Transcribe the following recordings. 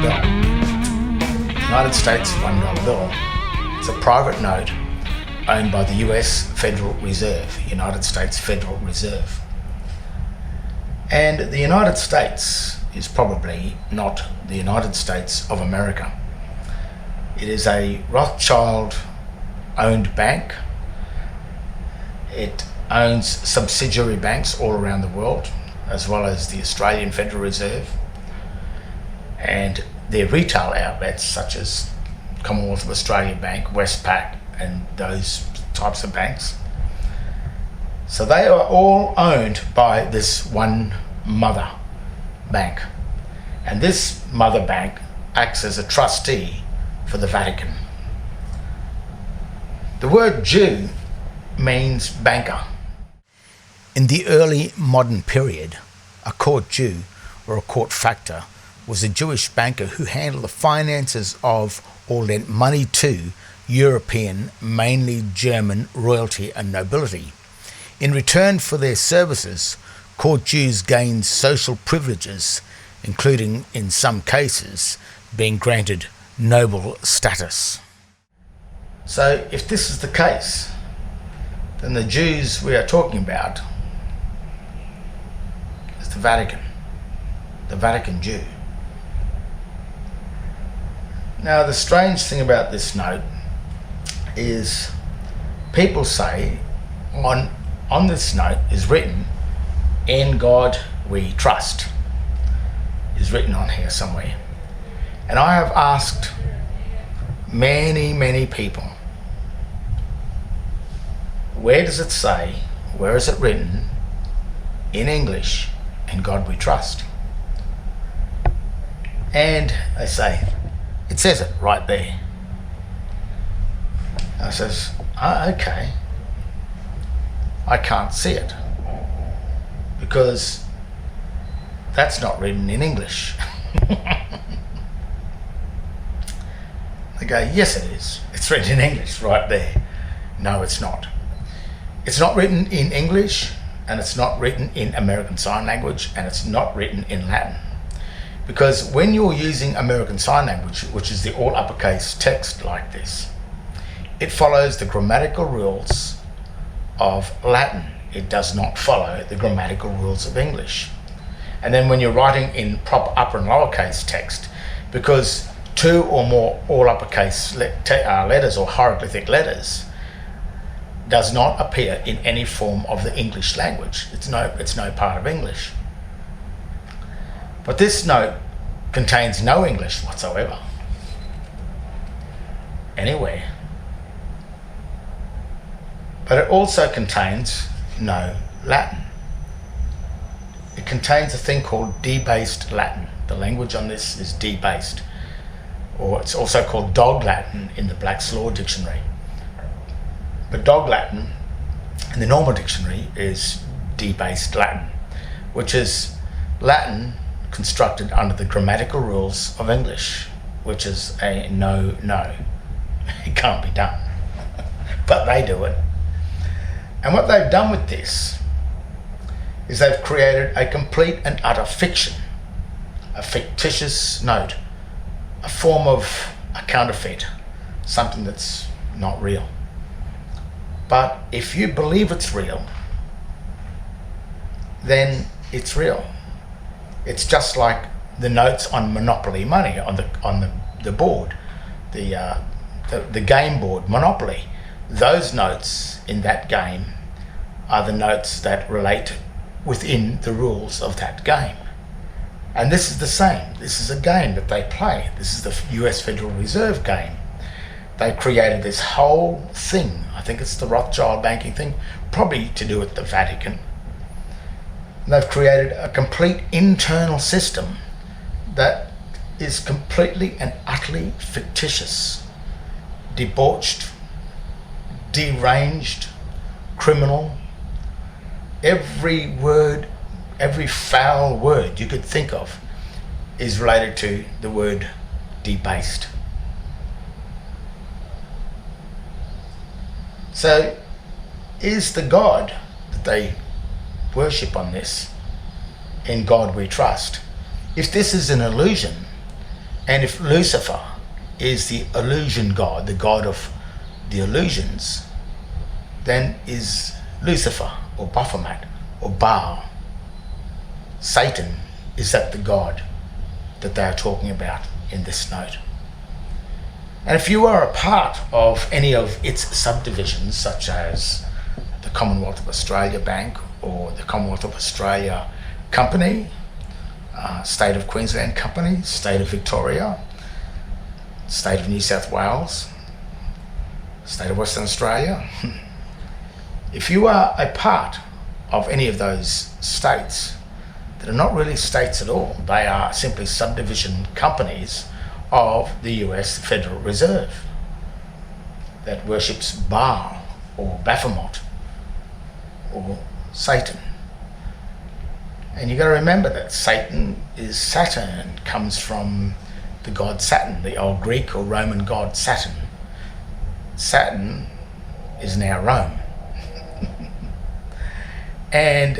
bill. United States $1 bill is a private note owned by the US Federal Reserve, United States Federal Reserve. And the United States is probably not the United States of America. It is a Rothschild-owned bank. It owns subsidiary banks all around the world, as well as the Australian Federal Reserve, and their retail outlets such as Commonwealth of Australia Bank, Westpac, and those types of banks. So they are all owned by this one mother bank, and this mother bank acts as a trustee for the Vatican. The word Jew means banker. In the early modern period, a court Jew or a court factor was a Jewish banker who handled the finances of or lent money to European, mainly German royalty and nobility. In return for their services, court Jews gained social privileges, including, in some cases, being granted noble status. So if this is the case, then the Jews we are talking about is the Vatican Jew. Now, the strange thing about this note is people say on this note is written, "In God we trust," is written on here somewhere. And I have asked many people, where does it say, where is it written in English, "In God we trust"? And they say, it says it right there. I says, okay, I can't see it because that's not written in English. They go, yes it is. It's written in English right there. No, it's not. It's not written in English, and it's not written in American Sign Language, and it's not written in Latin. Because when you're using American Sign Language, which is the all uppercase text like this, it follows the grammatical rules of Latin. It does not follow the grammatical rules of English. And then when you're writing in proper upper and lowercase text, because two or more all uppercase letters or hieroglyphic letters does not appear in any form of the English language. It's no part of English. But this note contains no English whatsoever, anywhere. But it also contains no Latin. It contains a thing called debased Latin. The language on this is debased, or it's also called Dog Latin in the Black's Law Dictionary. But Dog Latin in the normal dictionary is debased Latin, which is Latin constructed under the grammatical rules of English, which is a no. It can't be done. But they do it. And what they've done with this is they've created a complete and utter fiction, a fictitious note, a form of a counterfeit, something that's not real. But if you believe it's real, then it's real. It's just like the notes on Monopoly money on the board, the game board Monopoly. Those notes in that game are the notes that relate within the rules of that game. And this is the same. This is a game that they play. This is the US Federal Reserve game. They created this whole thing. I think it's the Rothschild banking thing, probably to do with the Vatican. They've created a complete internal system that is completely and utterly fictitious, debauched, deranged, criminal. Every word, every foul word you could think of is related to the word debased. So is the God that they worship on this, "In God we trust," if this is an illusion, And if Lucifer is the illusion god, the god of the illusions, then is Lucifer or Baphomet or Baal, Satan, is that the god that they are talking about in this note? And if you are a part of any of its subdivisions, such as the Commonwealth of Australia Bank or the Commonwealth of Australia Company, State of Queensland Company, State of Victoria, State of New South Wales, State of Western Australia, if you are a part of any of those states that are not really states at all, they are simply subdivision companies of the US Federal Reserve that worships Baal or Baphomet or Satan. And you got to remember that Satan is Saturn, comes from the god Saturn, the old Greek or Roman god Saturn. Saturn is now Rome. And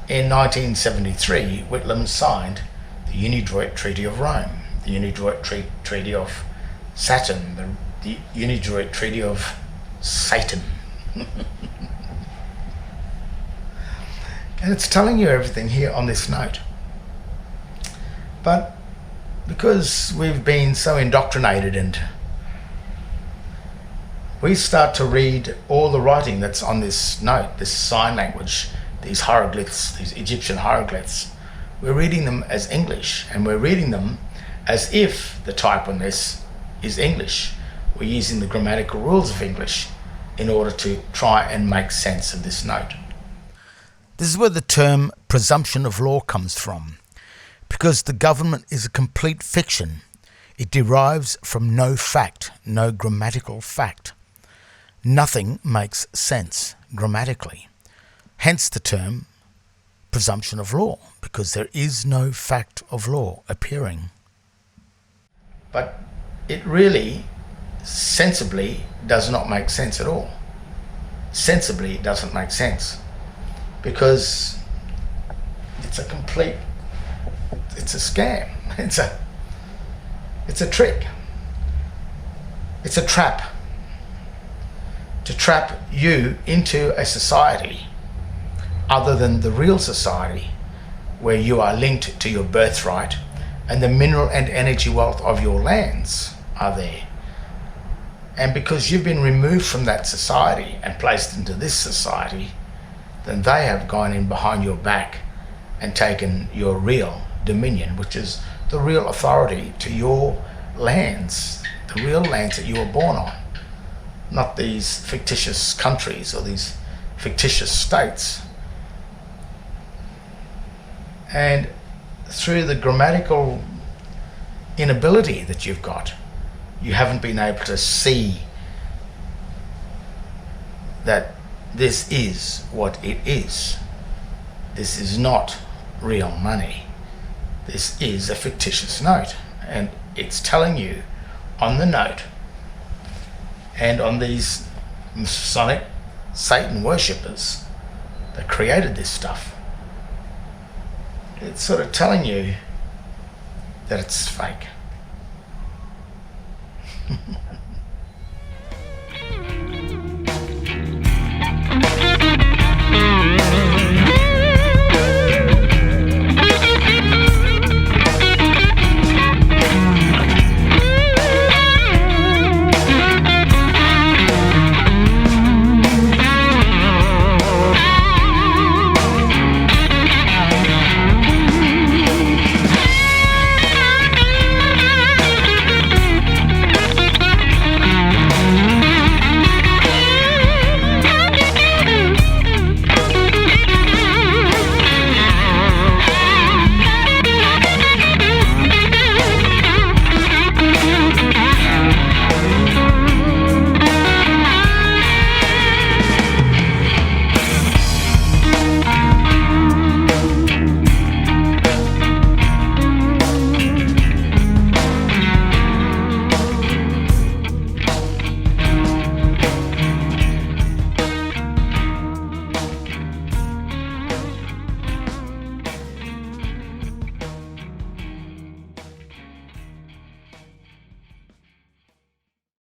in 1973, Whitlam signed the Unidroit Treaty of Rome, the Unidroit Treaty of Saturn, the Unidroit Treaty of Satan. And it's telling you everything here on this note. But because we've been so indoctrinated and we start to read all the writing that's on this note, this sign language, these hieroglyphs, these Egyptian hieroglyphs, we're reading them as English, and we're reading them as if the type on this is English. We're using the grammatical rules of English in order to try and make sense of this note. This is where the term presumption of law comes from. Because the government is a complete fiction, it derives from no fact, no grammatical fact. Nothing makes sense grammatically. Hence the term presumption of law, because there is no fact of law appearing. But it really sensibly does not make sense at all. Sensibly it doesn't make sense, because it's a scam. It's a trick. It's a trap. To trap you into a society other than the real society, where you are linked to your birthright and the mineral and energy wealth of your lands are there. And because you've been removed from that society and placed into this society, then they have gone in behind your back and taken your real dominion, which is the real authority to your lands, the real lands that you were born on, not these fictitious countries or these fictitious states. And through the grammatical inability that you've got, you haven't been able to see that this is what it is. This is not real money. This is a fictitious note, and it's telling you on the note and on these Masonic Satan worshippers that created this stuff. It's sort of telling you that it's fake.